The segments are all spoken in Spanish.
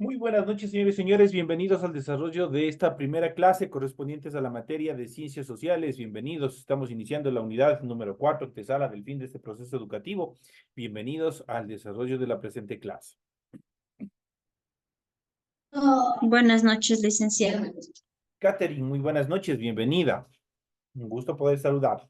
Muy buenas noches, señores y señores. Bienvenidos al desarrollo de esta primera clase correspondientes a la materia de ciencias sociales. Bienvenidos. Estamos iniciando la unidad número 4, antesala del fin de este proceso educativo. Bienvenidos al desarrollo de la presente clase. Buenas noches, licenciado. Catherine, muy buenas noches. Bienvenida. Un gusto poder saludar.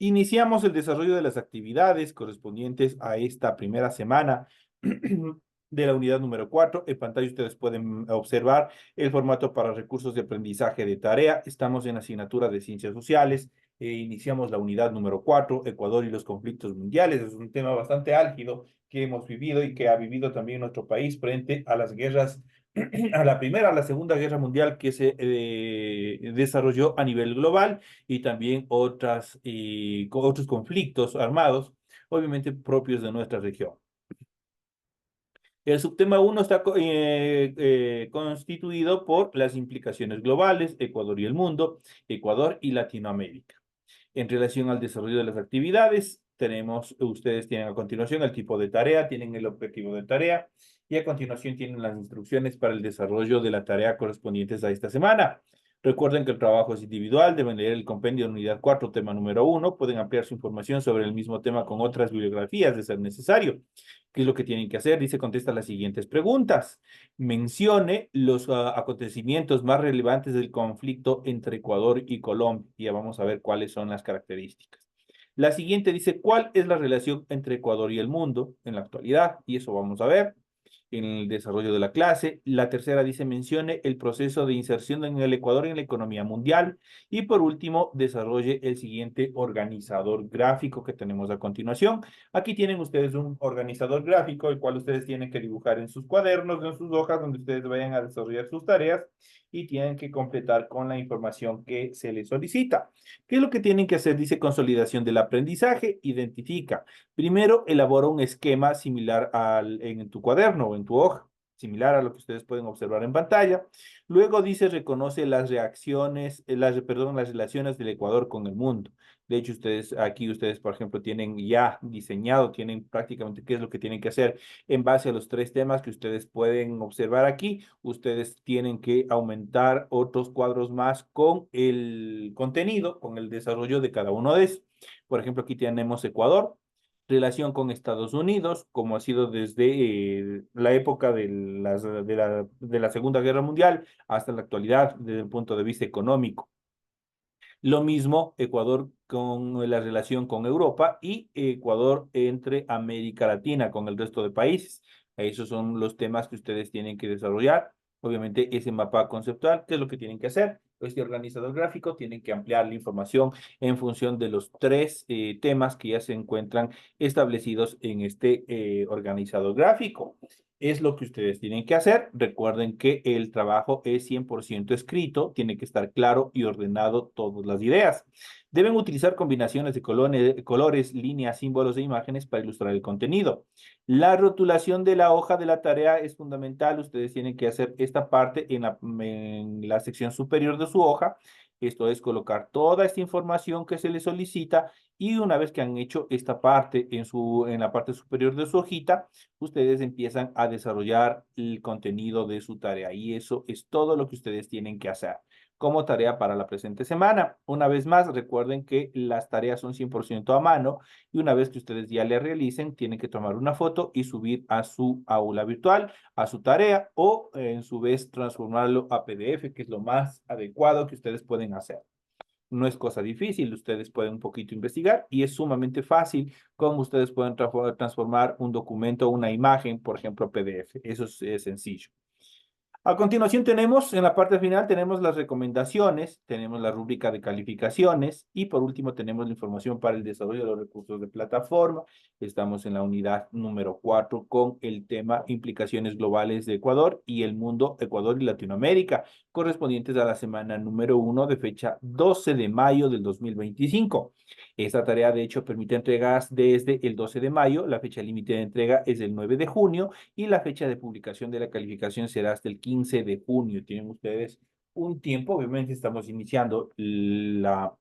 Iniciamos el desarrollo de las actividades correspondientes a esta primera semana de la unidad número 4. En pantalla ustedes pueden observar el formato para recursos de aprendizaje de tarea. Estamos en asignatura de ciencias sociales. Iniciamos la unidad número 4, Ecuador y los conflictos mundiales. Es un tema bastante álgido que hemos vivido y que ha vivido también nuestro país frente a las guerras, a la Primera, a la Segunda Guerra Mundial que se desarrolló a nivel global y también otros conflictos armados, obviamente propios de nuestra región. El subtema 1 está constituido por las implicaciones globales, Ecuador y el mundo, Ecuador y Latinoamérica. En relación al desarrollo de las actividades, ustedes tienen a continuación el tipo de tarea, tienen el objetivo de tarea y a continuación tienen las instrucciones para el desarrollo de la tarea correspondientes a esta semana. Recuerden que el trabajo es individual, deben leer el compendio de unidad 4, tema número 1, pueden ampliar su información sobre el mismo tema con otras bibliografías de ser necesario. ¿Qué es lo que tienen que hacer? Dice, contesta las siguientes preguntas. Mencione los acontecimientos más relevantes del conflicto entre Ecuador y Colombia. Ya vamos a ver cuáles son las características. La siguiente dice, ¿cuál es la relación entre Ecuador y el mundo en la actualidad? Y eso vamos a ver en el desarrollo de la clase. La tercera dice, mencione el proceso de inserción en el Ecuador en la economía mundial. Y por último, desarrolle el siguiente organizador gráfico que tenemos a continuación. Aquí tienen ustedes un organizador gráfico, el cual ustedes tienen que dibujar en sus cuadernos, en sus hojas, donde ustedes vayan a desarrollar sus tareas y tienen que completar con la información que se les solicita. ¿Qué es lo que tienen que hacer? Dice consolidación del aprendizaje, identifica. Primero, elabora un esquema similar en tu cuaderno o en tu hoja, similar a lo que ustedes pueden observar en pantalla. Luego dice, reconoce las reacciones, las relaciones del Ecuador con el mundo. De hecho, ustedes, por ejemplo, tienen ya diseñado, tienen prácticamente qué es lo que tienen que hacer en base a los tres temas que ustedes pueden observar aquí. Ustedes tienen que aumentar otros cuadros más con el contenido, con el desarrollo de cada uno de esos. Por ejemplo, aquí tenemos Ecuador, relación con Estados Unidos, como ha sido desde la época de la Segunda Guerra Mundial hasta la actualidad desde el punto de vista económico. Lo mismo Ecuador con la relación con Europa y Ecuador entre América Latina con el resto de países. Esos son los temas que ustedes tienen que desarrollar. Obviamente ese mapa conceptual, ¿qué es lo que tienen que hacer? Este organizador gráfico tienen que ampliar la información en función de los tres temas que ya se encuentran establecidos en este organizador gráfico. Es lo que ustedes tienen que hacer. Recuerden que el trabajo es 100% escrito, tiene que estar claro y ordenado todas las ideas. Deben utilizar combinaciones de colores, líneas, símbolos e imágenes para ilustrar el contenido. La rotulación de la hoja de la tarea es fundamental. Ustedes tienen que hacer esta parte en la sección superior de su hoja. Esto es colocar toda esta información que se les solicita y una vez que han hecho esta parte en la parte superior de su hojita, ustedes empiezan a desarrollar el contenido de su tarea y eso es todo lo que ustedes tienen que hacer como tarea para la presente semana. Una vez más, recuerden que las tareas son 100% a mano y una vez que ustedes ya le realicen, tienen que tomar una foto y subir a su aula virtual, a su tarea o en su vez transformarlo a PDF, que es lo más adecuado que ustedes pueden hacer. No es cosa difícil, ustedes pueden un poquito investigar y es sumamente fácil cómo ustedes pueden transformar un documento, una imagen, por ejemplo, PDF. Eso es sencillo. A continuación tenemos, en la parte final, tenemos las recomendaciones, tenemos la rúbrica de calificaciones y por último tenemos la información para el desarrollo de los recursos de plataforma. Estamos en la unidad número 4 con el tema implicaciones globales de Ecuador y el mundo, Ecuador y Latinoamérica, correspondientes a la semana número 1 de fecha 12 de mayo del 2025. Esta tarea, de hecho, permite entregas desde el 12 de mayo, la fecha límite de entrega es el 9 de junio y la fecha de publicación de la calificación será hasta el 15 de junio. Tienen ustedes un tiempo, obviamente estamos iniciando la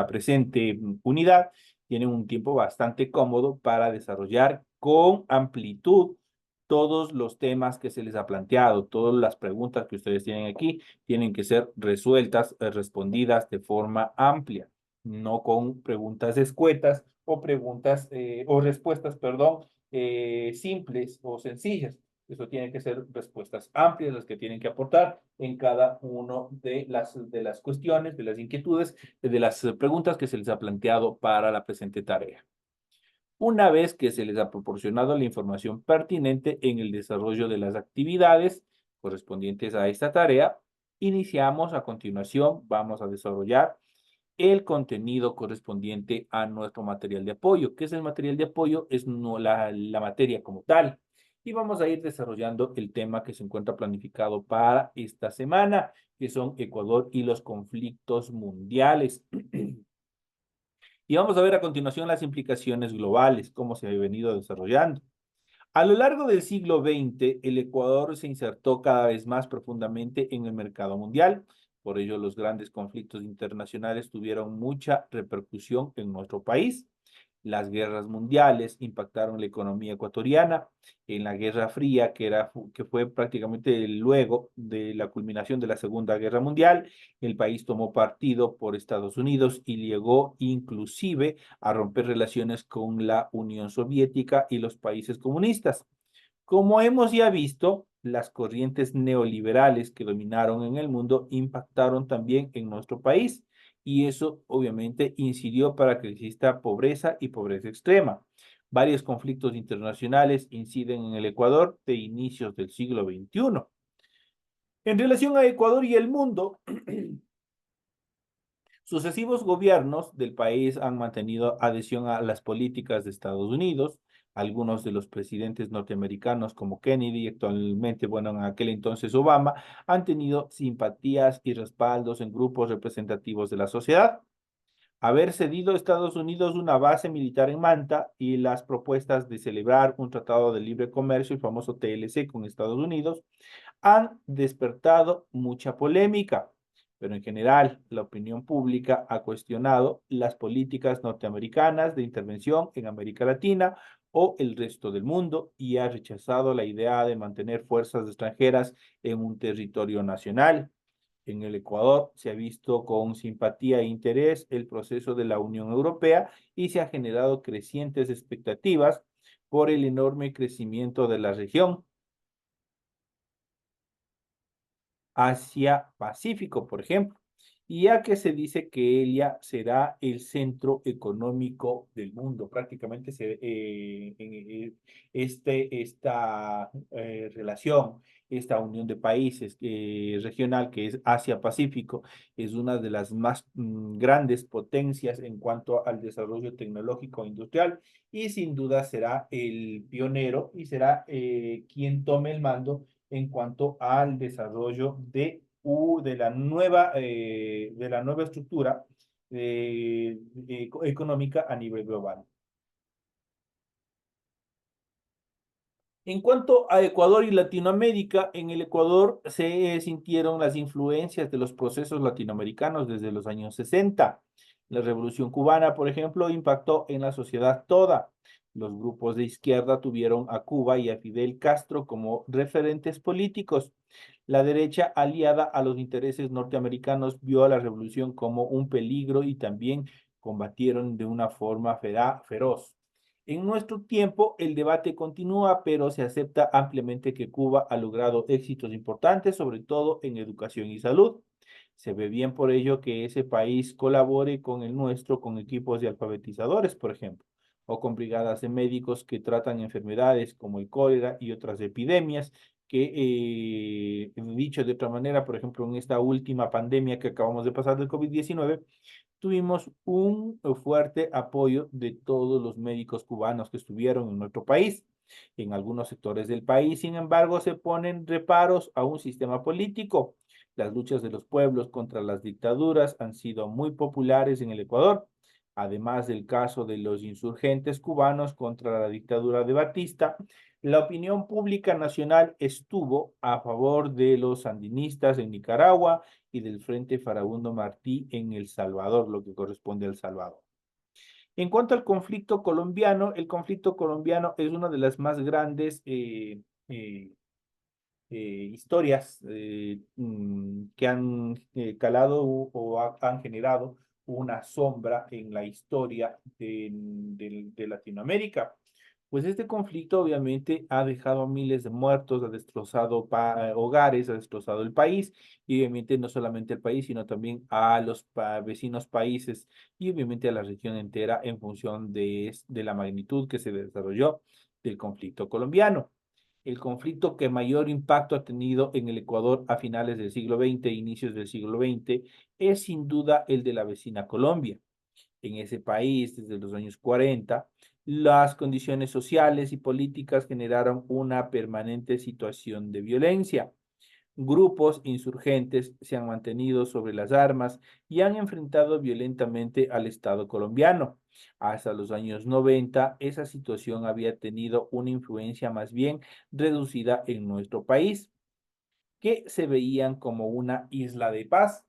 presente unidad, tienen un tiempo bastante cómodo para desarrollar con amplitud todos los temas que se les ha planteado, todas las preguntas que ustedes tienen aquí, tienen que ser resueltas, respondidas de forma amplia, no con preguntas escuetas o preguntas o respuestas, perdón, simples o sencillas. Eso tiene que ser respuestas amplias, las que tienen que aportar en cada una de las cuestiones, de las inquietudes, de las preguntas que se les ha planteado para la presente tarea. Una vez que se les ha proporcionado la información pertinente en el desarrollo de las actividades correspondientes a esta tarea, iniciamos a continuación, vamos a desarrollar el contenido correspondiente a nuestro material de apoyo. ¿Qué es el material de apoyo? Es no la materia como tal. Y vamos a ir desarrollando el tema que se encuentra planificado para esta semana, que son Ecuador y los conflictos mundiales. Y vamos a ver a continuación las implicaciones globales, cómo se ha venido desarrollando. A lo largo del siglo XX, el Ecuador se insertó cada vez más profundamente en el mercado mundial. Por ello, los grandes conflictos internacionales tuvieron mucha repercusión en nuestro país. Las guerras mundiales impactaron la economía ecuatoriana. En la Guerra Fría, que fue prácticamente luego de la culminación de la Segunda Guerra Mundial, el país tomó partido por Estados Unidos y llegó inclusive a romper relaciones con la Unión Soviética y los países comunistas. Como hemos ya visto, las corrientes neoliberales que dominaron en el mundo impactaron también en nuestro país y eso obviamente incidió para que exista pobreza y pobreza extrema. Varios conflictos internacionales inciden en el Ecuador de inicios del siglo XXI. En relación a Ecuador y el mundo, sucesivos gobiernos del país han mantenido adhesión a las políticas de Estados Unidos. Algunos de los presidentes norteamericanos como Kennedy y actualmente, bueno, en aquel entonces Obama, han tenido simpatías y respaldos en grupos representativos de la sociedad. Haber cedido a Estados Unidos una base militar en Manta y las propuestas de celebrar un tratado de libre comercio, el famoso TLC con Estados Unidos, han despertado mucha polémica, pero en general la opinión pública ha cuestionado las políticas norteamericanas de intervención en América Latina o el resto del mundo y ha rechazado la idea de mantener fuerzas extranjeras en un territorio nacional. En el Ecuador se ha visto con simpatía e interés el proceso de la Unión Europea y se ha generado crecientes expectativas por el enorme crecimiento de la región. Asia-Pacífico, por ejemplo, y ya que se dice que ella será el centro económico del mundo, prácticamente esta relación, esta unión de países regional que es Asia-Pacífico, es una de las más grandes potencias en cuanto al desarrollo tecnológico e industrial y sin duda será el pionero y será quien tome el mando en cuanto al desarrollo de la nueva estructura económica a nivel global. En cuanto a Ecuador y Latinoamérica, en el Ecuador se sintieron las influencias de los procesos latinoamericanos desde los años 60. La Revolución Cubana, por ejemplo, impactó en la sociedad toda. Los grupos de izquierda tuvieron a Cuba y a Fidel Castro como referentes políticos. La derecha, aliada a los intereses norteamericanos, vio a la revolución como un peligro y también combatieron de una forma feroz. En nuestro tiempo, el debate continúa, pero se acepta ampliamente que Cuba ha logrado éxitos importantes, sobre todo en educación y salud. Se ve bien por ello que ese país colabore con el nuestro, con equipos de alfabetizadores, por ejemplo, o con brigadas de médicos que tratan enfermedades como el cólera y otras epidemias, que, dicho de otra manera, por ejemplo, en esta última pandemia que acabamos de pasar del COVID-19, tuvimos un fuerte apoyo de todos los médicos cubanos que estuvieron en nuestro país. En algunos sectores del país, sin embargo, se ponen reparos a un sistema político. Las luchas de los pueblos contra las dictaduras han sido muy populares en el Ecuador, además del caso de los insurgentes cubanos contra la dictadura de Batista. La opinión pública nacional estuvo a favor de los sandinistas en Nicaragua y del Frente Farabundo Martí en El Salvador, lo que corresponde a El Salvador. En cuanto al conflicto colombiano, el conflicto colombiano es una de las más grandes eh, historias que han calado han generado una sombra en la historia de Latinoamérica. Pues este conflicto obviamente ha dejado miles de muertos, ha destrozado hogares, ha destrozado el país, y obviamente no solamente el país, sino también a los vecinos países y obviamente a la región entera en función de la magnitud que se desarrolló del conflicto colombiano. El conflicto que mayor impacto ha tenido en el Ecuador a finales del siglo XX e inicios del siglo XX es sin duda el de la vecina Colombia. En ese país, desde los años 40, las condiciones sociales y políticas generaron una permanente situación de violencia. Grupos insurgentes se han mantenido sobre las armas y han enfrentado violentamente al Estado colombiano. Hasta los años 90, esa situación había tenido una influencia más bien reducida en nuestro país, que se veían como una isla de paz.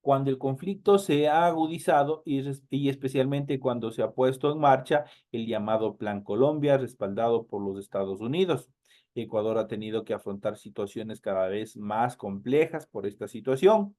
Cuando el conflicto se ha agudizado y especialmente cuando se ha puesto en marcha el llamado Plan Colombia, respaldado por los Estados Unidos. Ecuador ha tenido que afrontar situaciones cada vez más complejas por esta situación.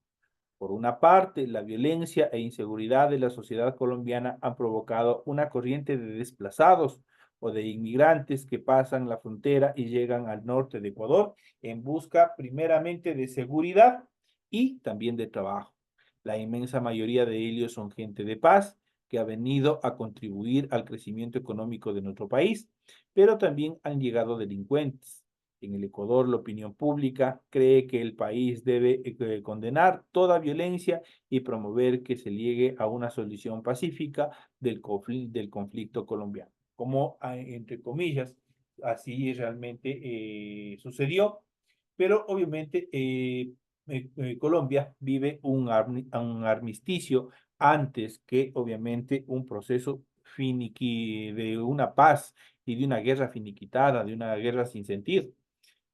Por una parte, la violencia e inseguridad de la sociedad colombiana han provocado una corriente de desplazados o de inmigrantes que pasan la frontera y llegan al norte de Ecuador en busca primeramente de seguridad y también de trabajo. La inmensa mayoría de ellos son gente de paz que ha venido a contribuir al crecimiento económico de nuestro país, pero también han llegado delincuentes. En el Ecuador, la opinión pública cree que el país debe condenar toda violencia y promover que se llegue a una solución pacífica del conflicto colombiano. Como, entre comillas, así realmente sucedió, pero obviamente Colombia vive un armisticio antes que obviamente un proceso de una paz y de una guerra finiquitada, de una guerra sin sentido.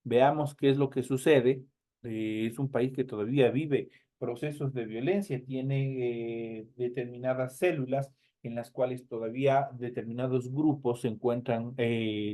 Veamos qué es lo que sucede. Es un país que todavía vive procesos de violencia, tiene determinadas células en las cuales todavía determinados grupos se encuentran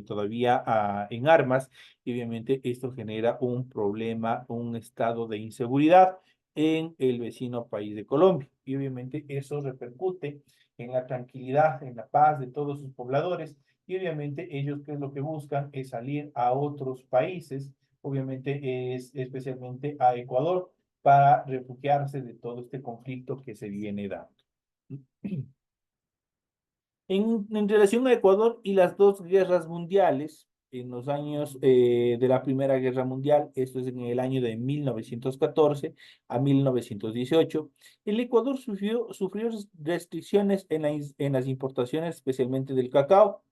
todavía en armas, y obviamente esto genera un problema, un estado de inseguridad en el vecino país de Colombia, y obviamente eso repercute en la tranquilidad, en la paz de todos sus pobladores, y obviamente ellos qué es lo que buscan es salir a otros países, obviamente es especialmente a Ecuador, para refugiarse de todo este conflicto que se viene dando. En relación a Ecuador y las dos guerras mundiales, en los años de la Primera Guerra Mundial, esto es en el año de 1914 a 1918, el Ecuador sufrió restricciones en las importaciones, especialmente del cacao.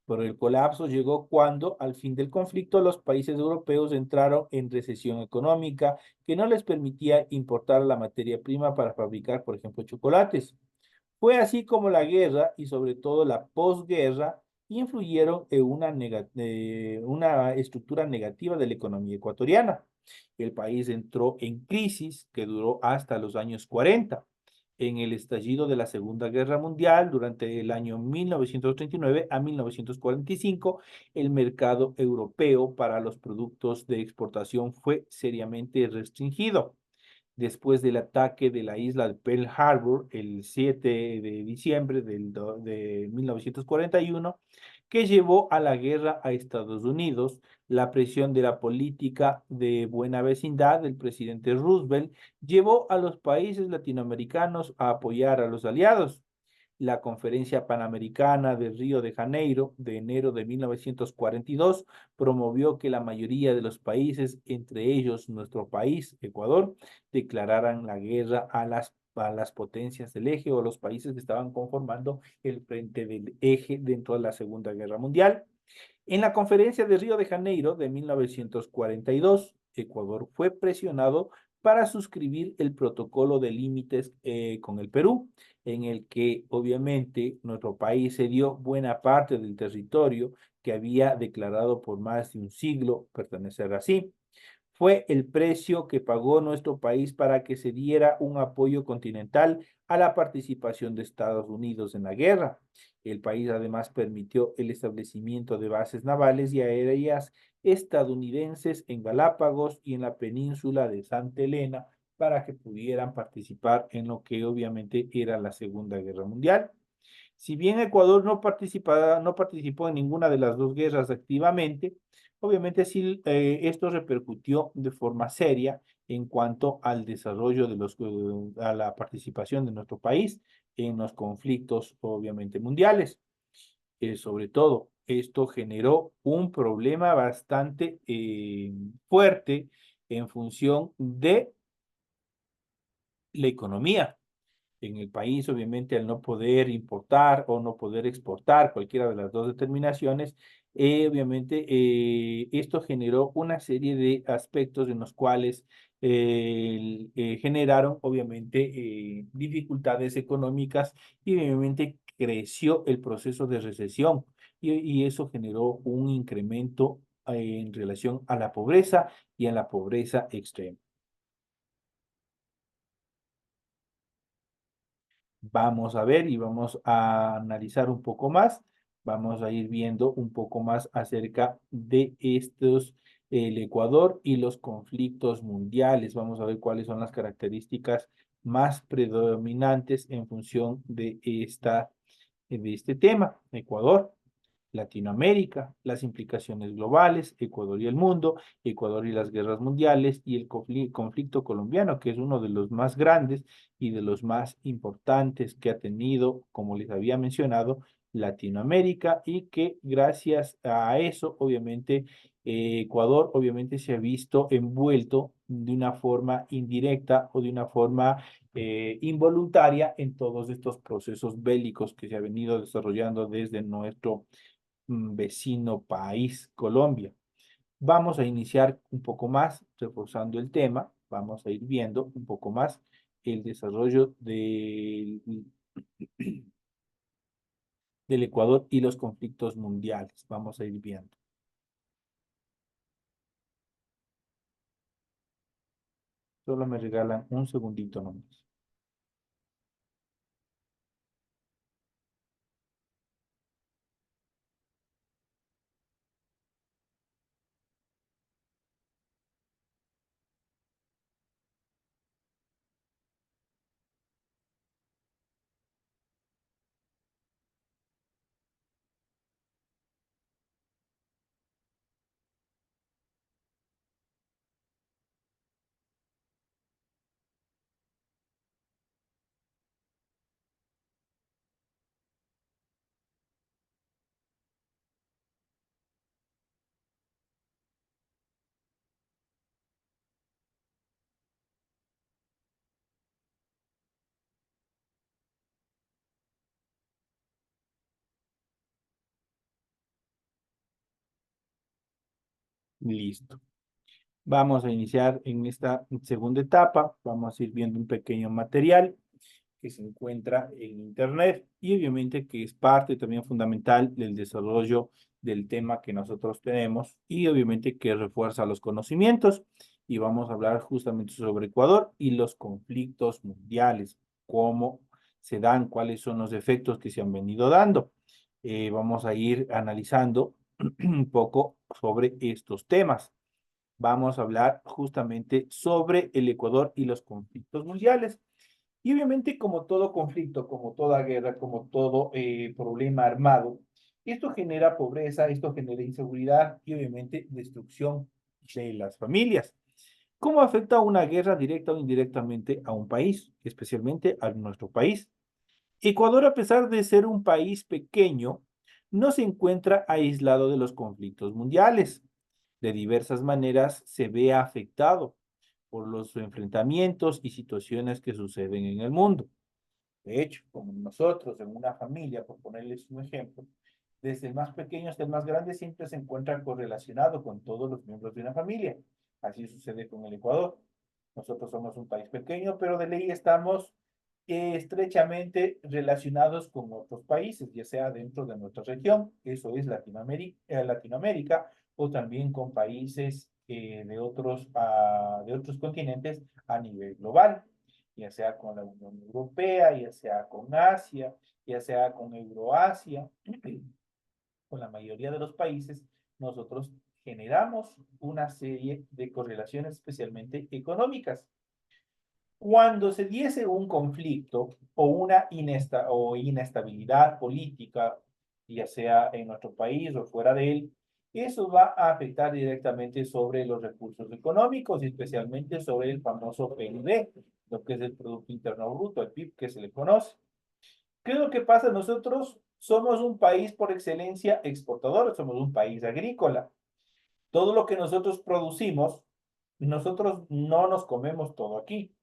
Pero el colapso llegó cuando, al fin del conflicto, los países europeos entraron en recesión económica que no les permitía importar la materia prima para fabricar, por ejemplo, chocolates. Fue así como la guerra y sobre todo la posguerra influyeron en una estructura negativa de la economía ecuatoriana. El país entró en crisis que duró hasta los años 40. En el estallido de la Segunda Guerra Mundial, durante el año 1939 a 1945, el mercado europeo para los productos de exportación fue seriamente restringido. Después del ataque de la isla de Pearl Harbor el 7 de diciembre de 1941, que llevó a la guerra a Estados Unidos, la presión de la política de buena vecindad del presidente Roosevelt llevó a los países latinoamericanos a apoyar a los aliados. La Conferencia Panamericana de Río de Janeiro de enero de 1942 promovió que la mayoría de los países, entre ellos nuestro país, Ecuador, declararan la guerra a las potencias del eje o los países que estaban conformando el frente del eje dentro de la Segunda Guerra Mundial. En la Conferencia de Río de Janeiro de 1942, Ecuador fue presionado para suscribir el protocolo de límites con el Perú, en el que obviamente nuestro país cedió buena parte del territorio que había declarado por más de un siglo pertenecer así. fue el precio que pagó nuestro país para que se diera un apoyo continental a la participación de Estados Unidos en la guerra. El país además permitió el establecimiento de bases navales y aéreas estadounidenses en Galápagos y en la península de Santa Elena para que pudieran participar en lo que obviamente era la Segunda Guerra Mundial. Si bien Ecuador no participó en ninguna de las dos guerras activamente, obviamente sí esto repercutió de forma seria en cuanto al desarrollo a la participación de nuestro país en los conflictos obviamente mundiales. Sobre todo, esto generó un problema bastante fuerte en función de la economía en el país, obviamente, al no poder importar o no poder exportar cualquiera de las dos determinaciones, obviamente esto generó una serie de aspectos en los cuales generaron, obviamente, dificultades económicas y obviamente creció el proceso de recesión y eso generó un incremento en relación a la pobreza y a la pobreza extrema. Vamos a ver y vamos a analizar un poco más. Vamos a ir viendo un poco más acerca de estos, el Ecuador y los conflictos mundiales. Vamos a ver cuáles son las características más predominantes en función de este tema. Ecuador. Latinoamérica, las implicaciones globales, Ecuador y el mundo, Ecuador y las guerras mundiales y el conflicto colombiano, que es uno de los más grandes y de los más importantes que ha tenido, como les había mencionado, Latinoamérica y que gracias a eso, obviamente, Ecuador obviamente se ha visto envuelto de una forma indirecta o de una forma involuntaria en todos estos procesos bélicos que se ha venido desarrollando desde nuestro vecino país, Colombia. Vamos a iniciar un poco más, reforzando el tema, vamos a ir viendo un poco más el desarrollo del Ecuador y los conflictos mundiales. Vamos a ir viendo. Solo me regalan un segundito nomás. Listo. Vamos a iniciar en esta segunda etapa. Vamos a ir viendo un pequeño material que se encuentra en Internet y obviamente que es parte también fundamental del desarrollo del tema que nosotros tenemos y obviamente que refuerza los conocimientos. Y vamos a hablar justamente sobre Ecuador y los conflictos mundiales, cómo se dan, cuáles son los efectos que se han venido dando. Vamos a ir analizando un poco sobre estos temas. Vamos a hablar justamente sobre el Ecuador y los conflictos mundiales. Y obviamente, como todo conflicto, como toda guerra, como todo problema armado, esto genera pobreza, esto genera inseguridad y obviamente destrucción de las familias. ¿Cómo afecta una guerra directa o indirectamente a un país, especialmente a nuestro país? Ecuador, a pesar de ser un país pequeño, no se encuentra aislado de los conflictos mundiales. De diversas maneras se ve afectado por los enfrentamientos y situaciones que suceden en el mundo. De hecho, como nosotros en una familia, por ponerles un ejemplo, desde el más pequeño hasta el más grande siempre se encuentra correlacionado con todos los miembros de una familia. Así sucede con el Ecuador. Nosotros somos un país pequeño, pero de ley estamos estrechamente relacionados con otros países, ya sea dentro de nuestra región, eso es Latinoamérica, o también con países de otros continentes a nivel global, ya sea con la Unión Europea, ya sea con Asia, ya sea con Euroasia, con la mayoría de los países, nosotros generamos una serie de correlaciones especialmente económicas. Cuando se diese un conflicto o una inestabilidad política, ya sea en nuestro país o fuera de él, eso va a afectar directamente sobre los recursos económicos y especialmente sobre el famoso PIB, lo que es el Producto Interno Bruto, el PIB que se le conoce. ¿Qué es lo que pasa? Nosotros somos un país por excelencia exportador, somos un país agrícola. Todo lo que nosotros producimos, nosotros no nos comemos todo aquí.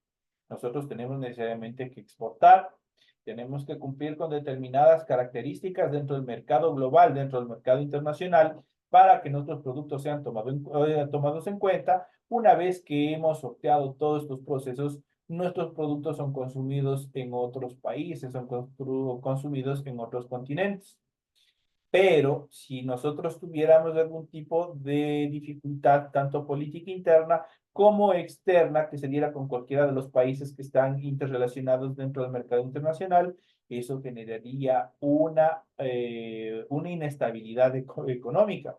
Nosotros tenemos necesariamente que exportar, tenemos que cumplir con determinadas características dentro del mercado global, dentro del mercado internacional, para que nuestros productos sean tomados en cuenta. Una vez que hemos sorteado todos estos procesos, nuestros productos son consumidos en otros países, son consumidos en otros continentes. Pero si nosotros tuviéramos algún tipo de dificultad, tanto política interna como externa, que se diera con cualquiera de los países que están interrelacionados dentro del mercado internacional, eso generaría una inestabilidad económica.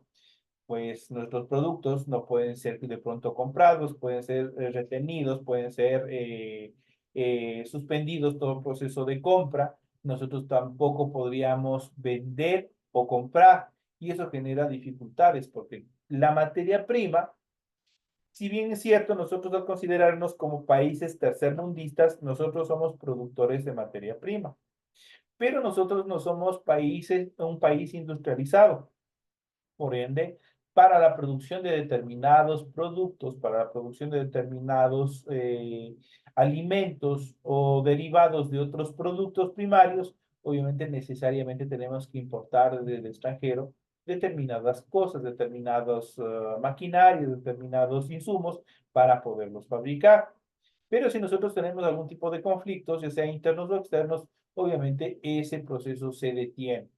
Pues nuestros productos no pueden ser de pronto comprados, pueden ser retenidos, pueden ser suspendidos todo proceso de compra. Nosotros tampoco podríamos vender o comprar y eso genera dificultades porque la materia prima, si bien es cierto, nosotros al considerarnos como países tercermundistas, nosotros somos productores de materia prima, pero nosotros no somos un país industrializado. Por ende, para la producción de determinados productos, para la producción de determinados alimentos o derivados de otros productos primarios, obviamente necesariamente tenemos que importar desde el extranjero determinadas cosas, determinados maquinarios, determinados insumos para poderlos fabricar. Pero si nosotros tenemos algún tipo de conflictos, ya sea internos o externos, obviamente ese proceso se detiene.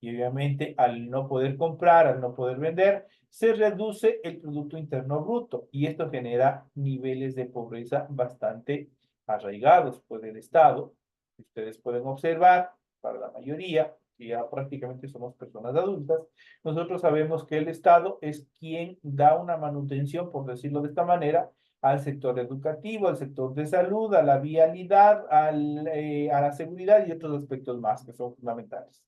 Y obviamente al no poder comprar, al no poder vender, se reduce el Producto Interno Bruto y esto genera niveles de pobreza bastante arraigados. Pues el Estado, ustedes pueden observar, para la mayoría, que ya prácticamente somos personas adultas, nosotros sabemos que el Estado es quien da una manutención, por decirlo de esta manera, al sector educativo, al sector de salud, a la vialidad, a la seguridad y otros aspectos más que son fundamentales.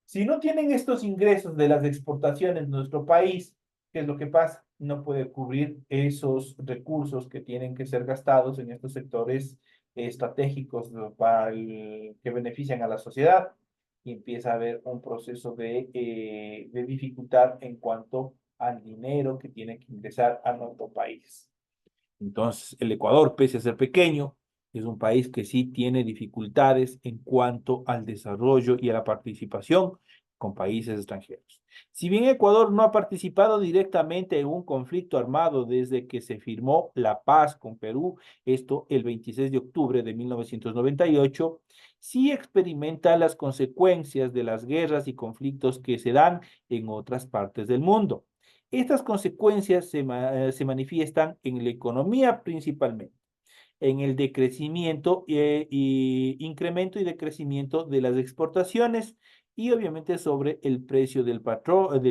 Si no tienen estos ingresos de las exportaciones de nuestro país, ¿qué es lo que pasa? No puede cubrir esos recursos que tienen que ser gastados en estos sectores estratégicos que benefician a la sociedad y empieza a haber un proceso de dificultad en cuanto al dinero que tiene que ingresar a nuestro país. Entonces, el Ecuador, pese a ser pequeño, es un país que sí tiene dificultades en cuanto al desarrollo y a la participación con países extranjeros. Si bien Ecuador no ha participado directamente en un conflicto armado desde que se firmó la paz con Perú, esto el 26 de octubre de 1998, sí experimenta las consecuencias de las guerras y conflictos que se dan en otras partes del mundo. Estas consecuencias se manifiestan en la economía principalmente, en el decrecimiento y incremento y decrecimiento de las exportaciones y obviamente sobre el precio del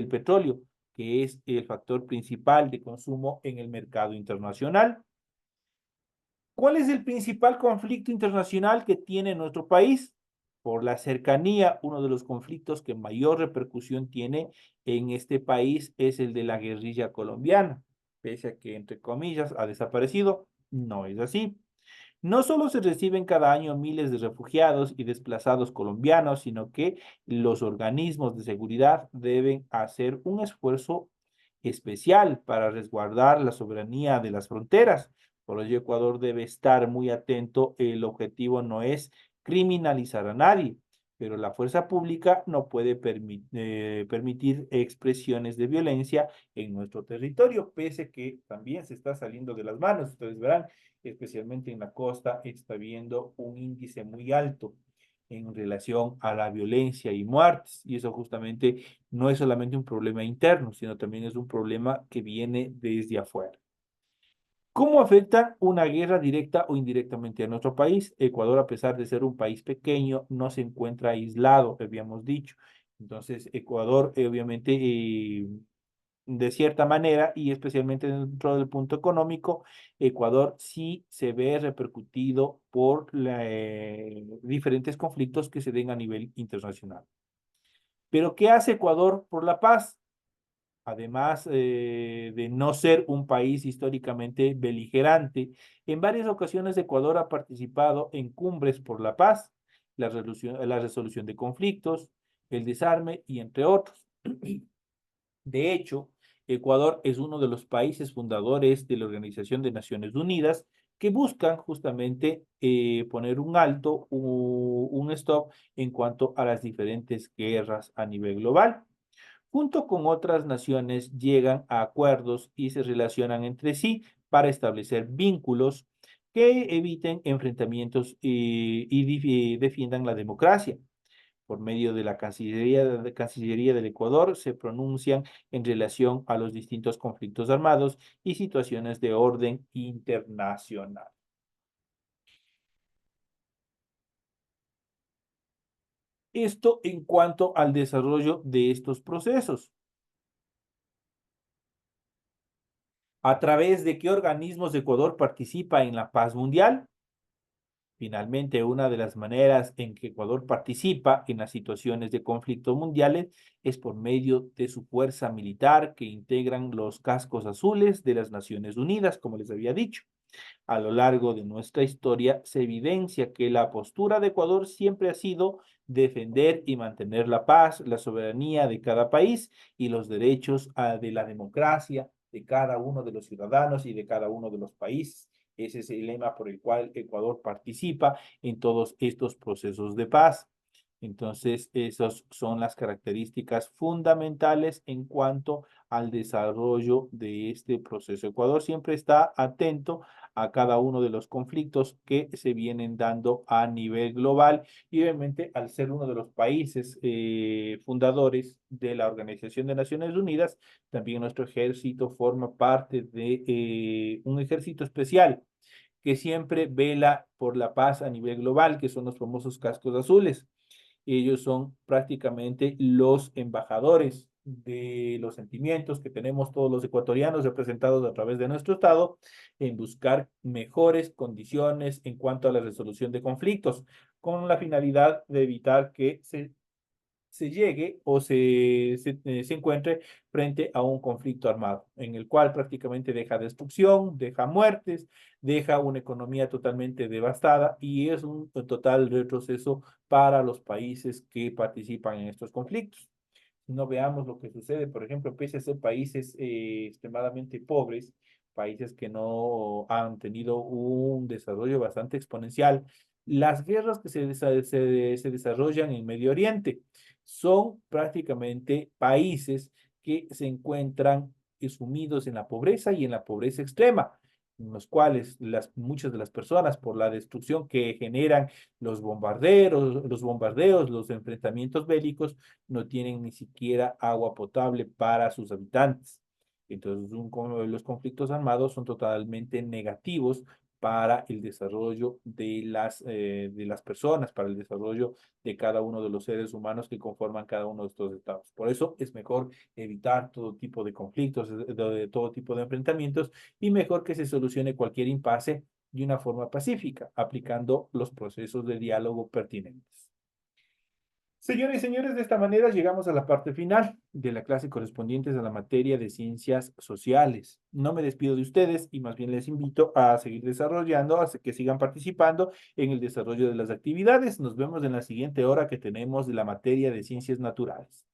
petróleo, que es el factor principal de consumo en el mercado internacional. ¿Cuál es el principal conflicto internacional que tiene nuestro país? Por la cercanía, uno de los conflictos que mayor repercusión tiene en este país es el de la guerrilla colombiana. Pese a que, entre comillas, ha desaparecido, no es así. No solo se reciben cada año miles de refugiados y desplazados colombianos, sino que los organismos de seguridad deben hacer un esfuerzo especial para resguardar la soberanía de las fronteras. Por ello, Ecuador debe estar muy atento. El objetivo no es criminalizar a nadie, pero la fuerza pública no puede permitir expresiones de violencia en nuestro territorio, pese que también se está saliendo de las manos. Ustedes verán, especialmente en la costa, está viendo un índice muy alto en relación a la violencia y muertes. Y eso justamente no es solamente un problema interno, sino también es un problema que viene desde afuera. ¿Cómo afecta una guerra directa o indirectamente a nuestro país? Ecuador, a pesar de ser un país pequeño, no se encuentra aislado, habíamos dicho. Entonces, Ecuador, obviamente, de cierta manera, y especialmente dentro del punto económico, Ecuador sí se ve repercutido por diferentes conflictos que se den a nivel internacional. Pero, ¿qué hace Ecuador por la paz? Además de no ser un país históricamente beligerante, en varias ocasiones Ecuador ha participado en cumbres por la paz, la resolución de conflictos, el desarme y entre otros. De hecho, Ecuador es uno de los países fundadores de la Organización de Naciones Unidas que buscan justamente poner un alto, un stop en cuanto a las diferentes guerras a nivel global. Junto con otras naciones llegan a acuerdos y se relacionan entre sí para establecer vínculos que eviten enfrentamientos y defiendan la democracia. Por medio de la Cancillería del Ecuador se pronuncian en relación a los distintos conflictos armados y situaciones de orden internacional. Esto en cuanto al desarrollo de estos procesos. ¿A través de qué organismos Ecuador participa en la paz mundial? Finalmente, una de las maneras en que Ecuador participa en las situaciones de conflictos mundiales es por medio de su fuerza militar que integran los cascos azules de las Naciones Unidas, como les había dicho. A lo largo de nuestra historia se evidencia que la postura de Ecuador siempre ha sido defender y mantener la paz, la soberanía de cada país y los derechos de la democracia de cada uno de los ciudadanos y de cada uno de los países. Ese es el lema por el cual Ecuador participa en todos estos procesos de paz. Entonces, esas son las características fundamentales en cuanto al desarrollo de este proceso. Ecuador siempre está atento a cada uno de los conflictos que se vienen dando a nivel global y obviamente al ser uno de los países fundadores de la Organización de Naciones Unidas, también nuestro ejército forma parte de un ejército especial que siempre vela por la paz a nivel global, que son los famosos cascos azules. Ellos son prácticamente los embajadores de los sentimientos que tenemos todos los ecuatorianos representados a través de nuestro Estado en buscar mejores condiciones en cuanto a la resolución de conflictos, con la finalidad de evitar que se llegue o se encuentre frente a un conflicto armado, en el cual prácticamente deja destrucción, deja muertes, deja una economía totalmente devastada y es un total retroceso para los países que participan en estos conflictos. No veamos lo que sucede, por ejemplo, pese a ser países extremadamente pobres, países que no han tenido un desarrollo bastante exponencial, las guerras que se desarrollan en Medio Oriente son prácticamente países que se encuentran sumidos en la pobreza y en la pobreza extrema, en los cuales muchas de las personas, por la destrucción que generan los bombardeos, los enfrentamientos bélicos, no tienen ni siquiera agua potable para sus habitantes. Entonces, los conflictos armados son totalmente negativos para el desarrollo de las personas, para el desarrollo de cada uno de los seres humanos que conforman cada uno de estos estados. Por eso es mejor evitar todo tipo de conflictos, de todo tipo de enfrentamientos y mejor que se solucione cualquier impasse de una forma pacífica, aplicando los procesos de diálogo pertinentes. Señores y señores, de esta manera llegamos a la parte final de la clase correspondiente a la materia de ciencias sociales. No me despido de ustedes y más bien les invito a seguir desarrollando, a que sigan participando en el desarrollo de las actividades. Nos vemos en la siguiente hora que tenemos de la materia de ciencias naturales.